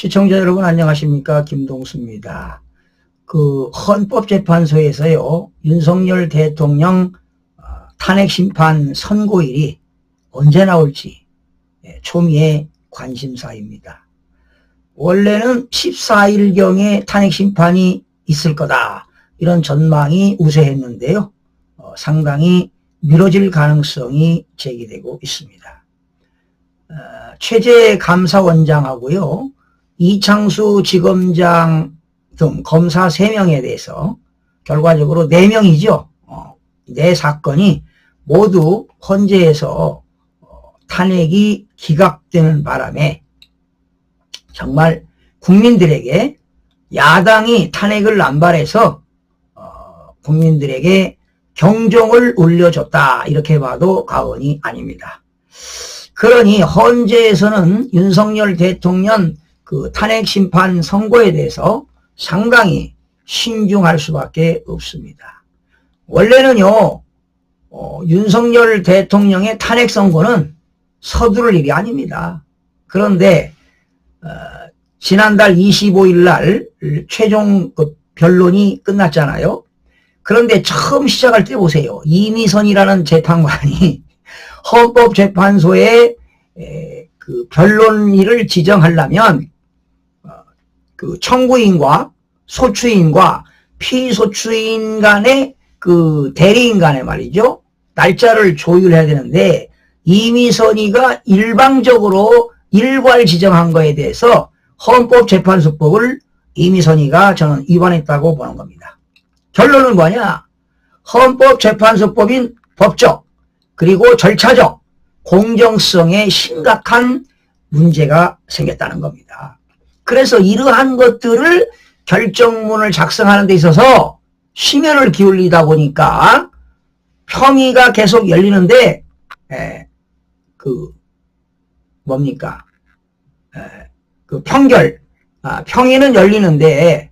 시청자 여러분 안녕하십니까? 김동수입니다. 헌법재판소에서요, 윤석열 대통령 탄핵심판 선고일이 언제 나올지 초미의 관심사입니다. 원래는 14일경에 탄핵심판이 있을 거다, 이런 전망이 우세했는데요. 상당히 미뤄질 가능성이 제기되고 있습니다. 최재 감사원장하고요, 이창수 지검장 등 검사 3명에 대해서 결과적으로 4명이죠. 4사건이 모두 헌재에서 탄핵이 기각되는 바람에 정말 국민들에게 야당이 탄핵을 남발해서 국민들에게 경종을 울려줬다, 이렇게 봐도 과언이 아닙니다. 그러니 헌재에서는 윤석열 대통령 탄핵 심판 선고에 대해서 상당히 신중할 수밖에 없습니다. 원래는요, 윤석열 대통령의 탄핵 선고는 서두를 일이 아닙니다. 그런데 지난달 25일 날 최종 변론이 끝났잖아요. 그런데 처음 시작할 때 보세요. 이미선이라는 재판관이 헌법재판소에 변론인을 지정하려면 청구인과 소추인과 피소추인 간의 대리인 간에 말이죠, 날짜를 조율해야 되는데, 이미선이가 일방적으로 일괄 지정한 거에 대해서 헌법재판소법을 이미선이가 저는 위반했다고 보는 겁니다. 결론은 뭐냐? 헌법재판소법인 법적 그리고 절차적 공정성에 심각한 문제가 생겼다는 겁니다. 그래서 이러한 것들을 결정문을 작성하는 데 있어서 심혈을 기울이다 보니까 평의가 계속 열리는데, 평의는 열리는데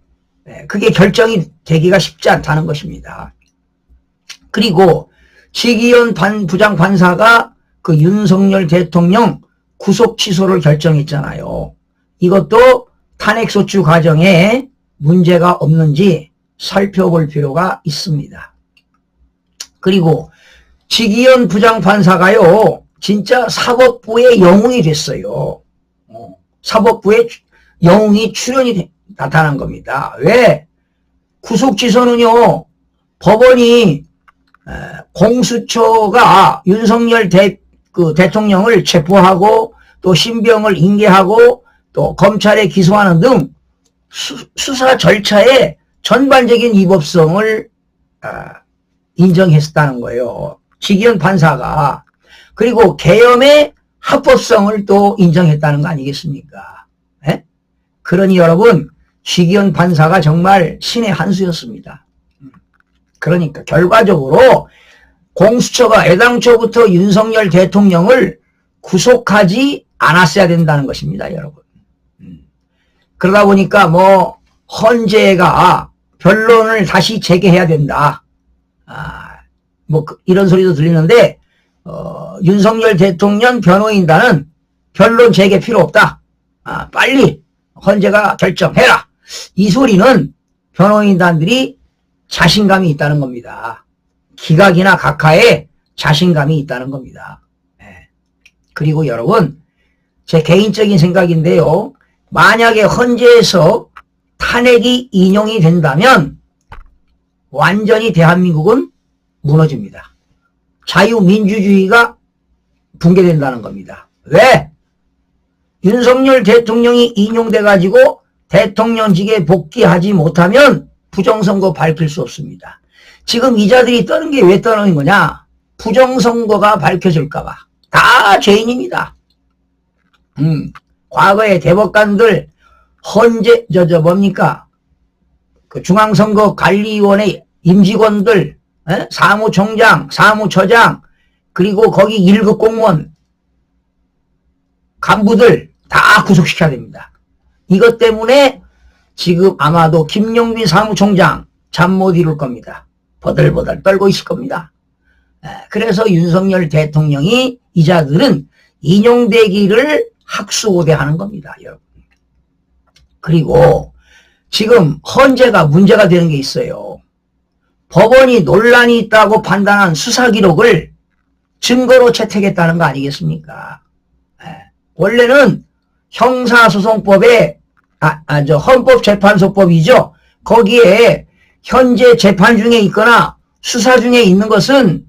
그게 결정이 되기가 쉽지 않다는 것입니다. 그리고 지기현 부장판사가 윤석열 대통령 구속 취소를 결정했잖아요. 이것도 탄핵소추 과정에 문제가 없는지 살펴볼 필요가 있습니다. 그리고 지기현 부장판사가요, 진짜 사법부의 영웅이 됐어요. 사법부의 영웅이 출연이 나타난 겁니다. 왜? 구속 취소는요, 법원이 공수처가 윤석열 대통령을 체포하고 또 신병을 인계하고 또 검찰에 기소하는 등 수사 절차의 전반적인 위법성을 인정했었다는 거예요. 지기현 판사가. 그리고 계엄의 합법성을 또 인정했다는 거 아니겠습니까? 에? 그러니 여러분, 지기현 판사가 정말 신의 한 수였습니다. 그러니까 결과적으로 공수처가 애당초부터 윤석열 대통령을 구속하지 않았어야 된다는 것입니다, 여러분. 그러다 보니까 헌재가 변론을 다시 재개해야 된다, 이런 소리도 들리는데, 윤석열 대통령 변호인단은 변론 재개 필요 없다, 빨리 헌재가 결정해라, 이 소리는 변호인단들이 자신감이 있다는 겁니다. 기각이나 각하에 자신감이 있다는 겁니다. 그리고 여러분, 제 개인적인 생각인데요, 만약에 헌재에서 탄핵이 인용이 된다면 완전히 대한민국은 무너집니다. 자유민주주의가 붕괴된다는 겁니다. 왜? 윤석열 대통령이 인용돼가지고 대통령직에 복귀하지 못하면 부정선거 밝힐 수 없습니다. 지금 이자들이 떠는 게 왜 떠는 거냐? 부정선거가 밝혀질까봐. 다 죄인입니다. 과거에 대법관들, 헌재, 중앙선거관리위원회 임직원들, 사무총장, 사무처장, 그리고 거기 1급 공무원, 간부들 다 구속시켜야 됩니다. 이것 때문에 지금 아마도 김용빈 사무총장 잠 못 이룰 겁니다. 버들버들 떨고 있을 겁니다. 그래서 윤석열 대통령이 이자들은 인용되기를 학수고대하는 겁니다, 여러분. 그리고 지금 헌재가 문제가 되는 게 있어요. 법원이 논란이 있다고 판단한 수사 기록을 증거로 채택했다는 거 아니겠습니까? 원래는 형사소송법에 헌법재판소법이죠. 거기에 현재 재판 중에 있거나 수사 중에 있는 것은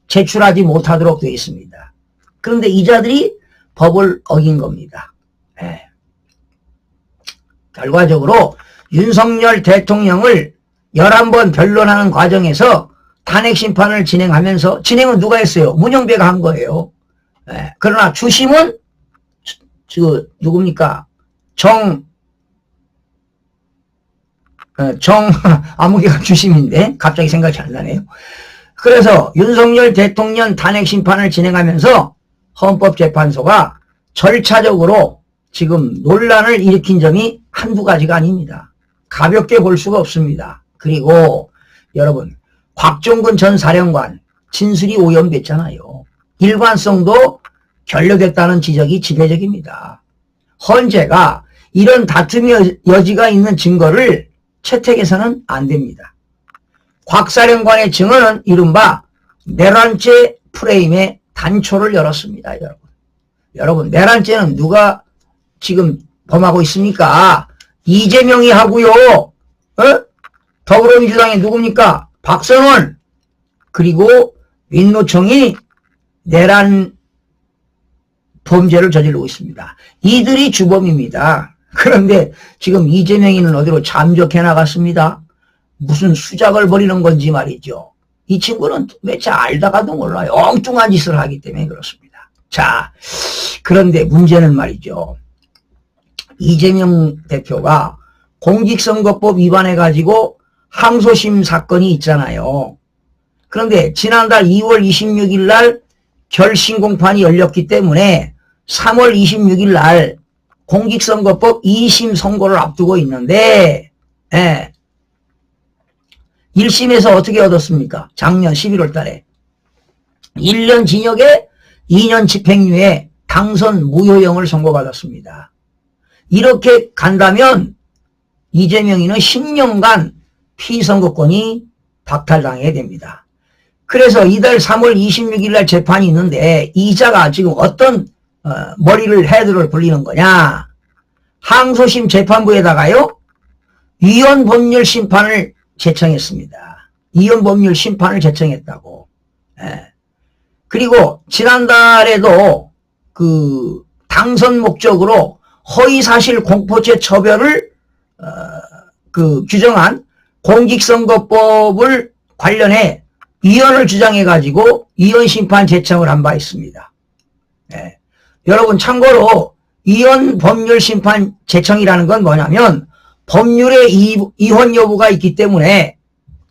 제출하지 못하도록 되어 있습니다. 그런데 이 자들이 법을 어긴 겁니다. 결과적으로 윤석열 대통령을 11번 변론하는 과정에서 탄핵심판을 진행하면서, 진행은 누가 했어요? 문영배가 한 거예요. 그러나 주심은 누굽니까? 아무개가 주심인데 갑자기 생각이 안 나네요. 그래서 윤석열 대통령 탄핵심판을 진행하면서 헌법재판소가 절차적으로 지금 논란을 일으킨 점이 한두 가지가 아닙니다. 가볍게 볼 수가 없습니다. 그리고 여러분, 곽종근 전 사령관 진술이 오염됐잖아요. 일관성도 결여됐다는 지적이 지배적입니다. 헌재가 이런 다툼의 여지가 있는 증거를 채택해서는 안 됩니다. 곽 사령관의 증언은 이른바 내란죄 프레임의 단초를 열었습니다. 여러분, 내란죄는 누가 지금 범하고 있습니까? 이재명이 하고요. 더불어민주당의 누굽니까? 박선원, 그리고 민노총이 내란 범죄를 저지르고 있습니다. 이들이 주범입니다. 그런데 지금 이재명이는 어디로 잠적해 나갔습니다. 무슨 수작을 벌이는 건지 말이죠. 이 친구는 도대체 알다가도 몰라요. 엉뚱한 짓을 하기 때문에 그렇습니다. 자, 그런데 문제는 말이죠. 이재명 대표가 공직선거법 위반해가지고 항소심 사건이 있잖아요. 그런데 지난달 2월 26일 날 결심 공판이 열렸기 때문에 3월 26일 날 공직선거법 2심 선고를 앞두고 있는데 1심에서 어떻게 얻었습니까? 작년 11월 달에 1년 징역에 2년 집행유예 당선 무효형을 선고받았습니다. 이렇게 간다면 이재명이는 10년간 피선거권이 박탈당하게 됩니다. 그래서 이달 3월 26일 날 재판이 있는데 이자가 지금 어떤 머리를 헤드를 굴리는 거냐. 항소심 재판부에다가요. 위헌법률 심판을 제청했습니다. 위헌법률 심판을 제청했다고. 그리고 지난달에도 그 당선 목적으로 허위사실 공포죄 처벌을 규정한 공직선거법을 관련해 위헌을 주장해가지고 위헌심판 제청을 한 바 있습니다. 여러분 참고로 위헌법률심판 제청이라는 건 뭐냐면 법률의 이혼 여부가 있기 때문에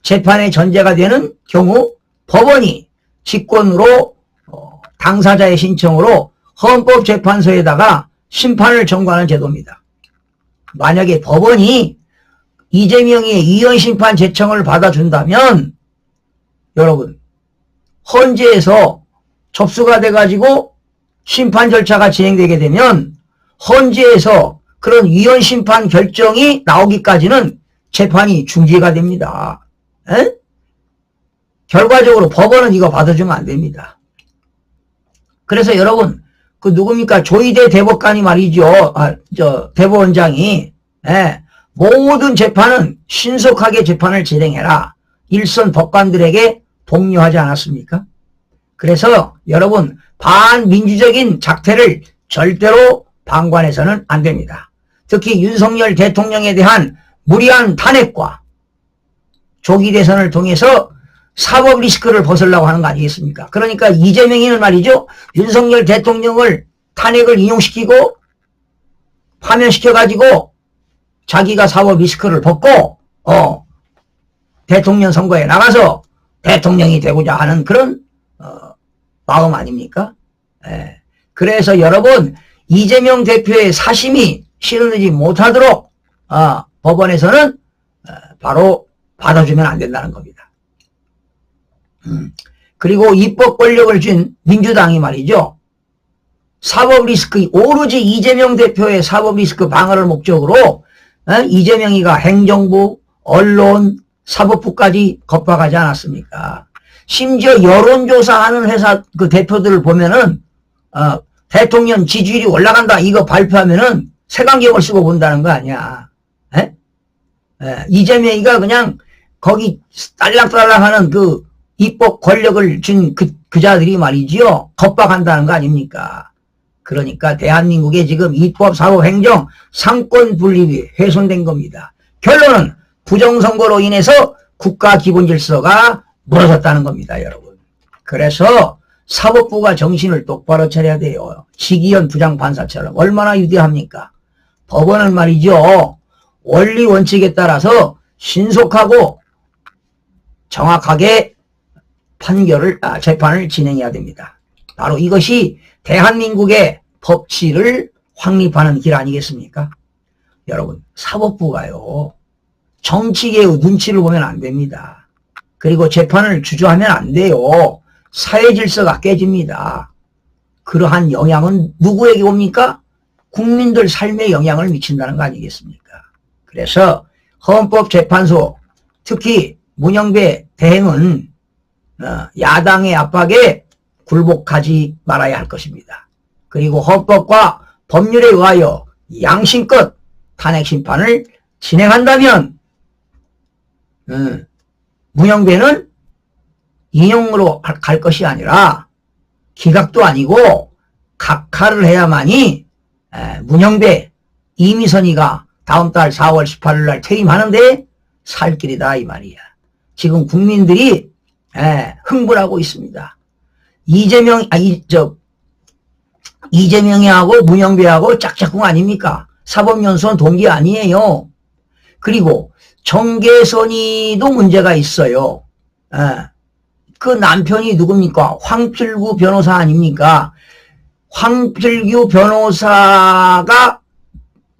재판의 전제가 되는 경우 법원이 직권으로 당사자의 신청으로 헌법재판소에다가 심판을 청구하는 제도입니다. 만약에 법원이 이재명의 위헌심판 제청을 받아준다면 여러분 헌재에서 접수가 돼가지고 심판 절차가 진행되게 되면 헌재에서 그런 위헌심판 결정이 나오기까지는 재판이 중지가 됩니다. 결과적으로 법원은 이거 받아주면 안 됩니다. 그래서 여러분 그 누굽니까? 조희대 대법관이 말이죠. 대법원장이 모든 재판은 신속하게 재판을 진행해라. 일선 법관들에게 독려하지 않았습니까? 그래서 여러분 반민주적인 작태를 절대로 방관해서는 안 됩니다. 특히 윤석열 대통령에 대한 무리한 탄핵과 조기 대선을 통해서 사법 리스크를 벗으려고 하는 거 아니겠습니까? 그러니까 이재명이는 말이죠. 윤석열 대통령을 탄핵을 인용시키고 파면시켜가지고 자기가 사법 리스크를 벗고 대통령 선거에 나가서 대통령이 되고자 하는 그런 마음 아닙니까? 그래서 여러분 이재명 대표의 사심이 실현되지 못하도록 법원에서는 바로 받아주면 안 된다는 겁니다. 그리고 입법 권력을 준 민주당이 말이죠. 사법 리스크, 오로지 이재명 대표의 사법 리스크 방어를 목적으로 이재명이가 행정부, 언론, 사법부까지 겁박하지 않았습니까? 심지어 여론조사하는 회사 그 대표들을 보면은 대통령 지지율이 올라간다 이거 발표하면은 색안경을 쓰고 본다는 거 아니야. 이재명이가 그냥 거기 딸랑딸랑하는 그 입법 권력을 준 그자들이 말이지요. 겁박한다는 거 아닙니까? 그러니까 대한민국의 지금 입법, 사법, 행정, 상권 분립이 훼손된 겁니다. 결론은 부정선거로 인해서 국가 기본 질서가 무너졌다는 겁니다, 여러분. 그래서 사법부가 정신을 똑바로 차려야 돼요. 지기현 부장판사처럼. 얼마나 위대합니까? 법원은 말이죠. 원리 원칙에 따라서 신속하고 정확하게 재판을 진행해야 됩니다. 바로 이것이 대한민국의 법치를 확립하는 길 아니겠습니까? 여러분, 사법부가요. 정치계의 눈치를 보면 안 됩니다. 그리고 재판을 주저하면 안 돼요. 사회 질서가 깨집니다. 그러한 영향은 누구에게 옵니까? 국민들 삶에 영향을 미친다는 거 아니겠습니까? 그래서 헌법재판소, 특히 문영배 대행은 야당의 압박에 굴복하지 말아야 할 것입니다. 그리고 헌법과 법률에 의하여 양심껏 탄핵심판을 진행한다면 문영배는 인용으로 갈 것이 아니라 기각도 아니고 각하를 해야만이 문영배, 이미선이가 다음 달 4월 18일 날 퇴임하는데 살 길이다 이 말이야. 지금 국민들이 흥분하고 있습니다. 이재명이하고 문영배하고 짝짝꿍 아닙니까? 사법연수원 동기 아니에요. 그리고 정계선이도 문제가 있어요. 그 남편이 누굽니까? 황필구 변호사 아닙니까? 황필구 변호사가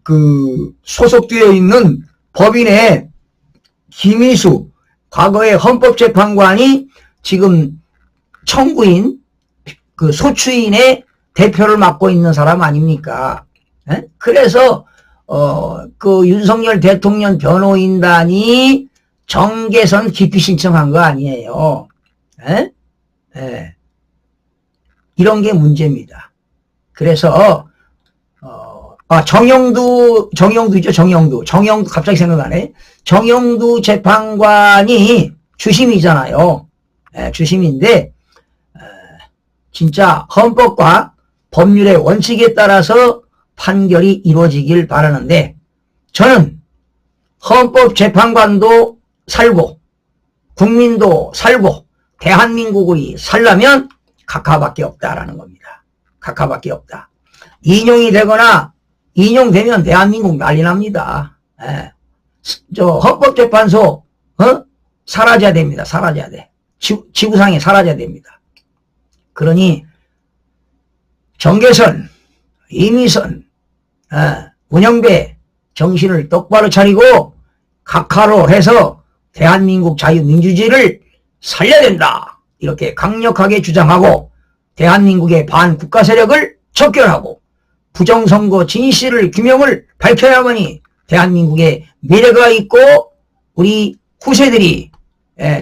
그 소속되어 있는 법인의 김희수 과거의 헌법재판관이 지금 청구인 그 소추인의 대표를 맡고 있는 사람 아닙니까? 그래서 그 윤석열 대통령 변호인단이 정계선 기피 신청한 거 아니에요. 이런 게 문제입니다. 그래서 정영두 있죠. 정영두 갑자기 생각나네. 정영두 재판관이 주심이잖아요. 주심인데 진짜 헌법과 법률의 원칙에 따라서 판결이 이루어지길 바라는데 저는 헌법재판관도 살고 국민도 살고 대한민국이 살려면 각하밖에 없다라는 겁니다. 각하밖에 없다. 인용이 되거나 인용되면 대한민국 난리 납니다. 헌법재판소 사라져야 됩니다. 사라져야 돼. 지구상에 사라져야 됩니다. 그러니 정계선, 이미선, 문영배 정신을 똑바로 차리고 각하로 해서 대한민국 자유민주주의를 살려야 된다. 이렇게 강력하게 주장하고 대한민국의 반국가 세력을 척결하고 부정선거 진실을 규명을 밝혀야만이 대한민국의 미래가 있고 우리 후세들이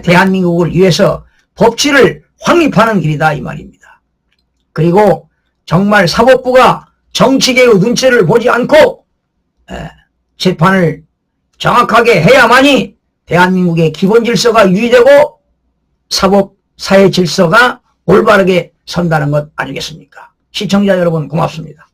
대한민국을 위해서 법치를 확립하는 길이다 이 말입니다. 그리고 정말 사법부가 정치계의 눈치를 보지 않고 재판을 정확하게 해야만이 대한민국의 기본 질서가 유지되고 사법 사회 질서가 올바르게 선다는 것 아니겠습니까? 시청자 여러분 고맙습니다.